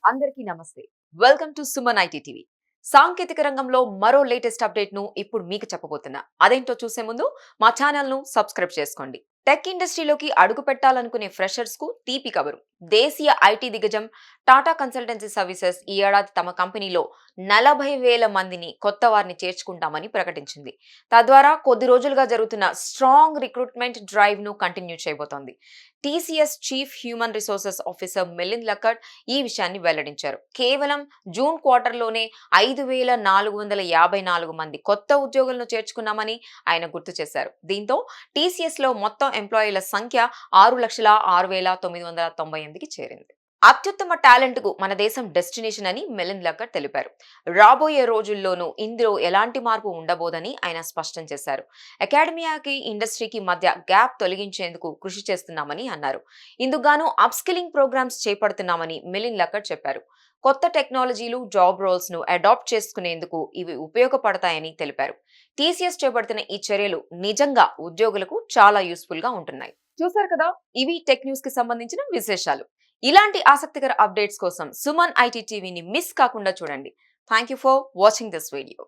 అందరికీ నమస్తే. Welcome to Suman IT TV. సాంకేతిక రంగంలో మరో లేటెస్ట్ అప్డేట్ ను ఇప్పుడు మీకు చెప్పబోతున్నా. అదేంటో చూసే ముందు మా ఛానల్ ను సబ్స్క్రైబ్ చేసుకోండి. టెక్ ఇండస్ట్రీలోకి అడుగు పెట్టాలనుకునే ఫ్రెషర్స్ కు తీపి కబురు. దేశీయ ఐటీ దిగ్గజం టాటా కన్సల్టెన్సీ సర్వీసెస్ ఈ ఏడాది తమ కంపెనీలో 40,000 మందిని కొత్త వారిని చేర్చుకుంటామని ప్రకటించింది. తద్వారా కొద్ది రోజులుగా జరుగుతున్న స్ట్రాంగ్ రిక్రూట్మెంట్ డ్రైవ్ ను కంటిన్యూ చేయబోతోంది. TCS chief human resources officer Milind Lakkad ఈ విషయాన్ని వెల్లడించారు. కేవలం జూన్ క్వార్టర్లోనే 5,454 మంది కొత్త ఉద్యోగులను చేర్చుకున్నామని ఆయన గుర్తు చేశారు. దీంతో టీసీఎస్ లో మొత్తం ఎంప్లాయీల సంఖ్య 6,06,998కి చేరింది. అత్యుత్తమ టాలెంట్ కు మన దేశం డెస్టినేషన్ అని మిలింద్ లక్కడ్ తెలిపారు. రాబోయే రోజుల్లోనూ ఇందులో ఎలాంటి మార్పు ఉండబోదని ఆయన స్పష్టం చేశారు. అకాడమియాకి ఇండస్ట్రీకి మధ్య గ్యాప్ తొలగించేందుకు కృషి చేస్తున్నామని అన్నారు. ఇందుకుగాను అప్స్కిల్లింగ్ ప్రోగ్రామ్స్ చేపడుతున్నామని మిలింద్ లక్కడ్ చెప్పారు. కొత్త టెక్నాలజీలు, జాబ్ రోల్స్ ను అడాప్ట్ చేసుకునేందుకు ఇవి ఉపయోగపడతాయని తెలిపారు. టీసీఎస్ చేపడుతున్న ఈ చర్యలు నిజంగా ఉద్యోగులకు చాలా యూస్ఫుల్ గా ఉంటున్నాయి. చూసారు కదా, ఇవి టెక్ న్యూస్ కి సంబంధించిన విశేషాలు. ఇలాంటి ఆసక్తికర అప్డేట్స్ కోసం సుమన్ ఐటీ టీవీని మిస్ కాకుండా చూడండి. Thank you for watching this video.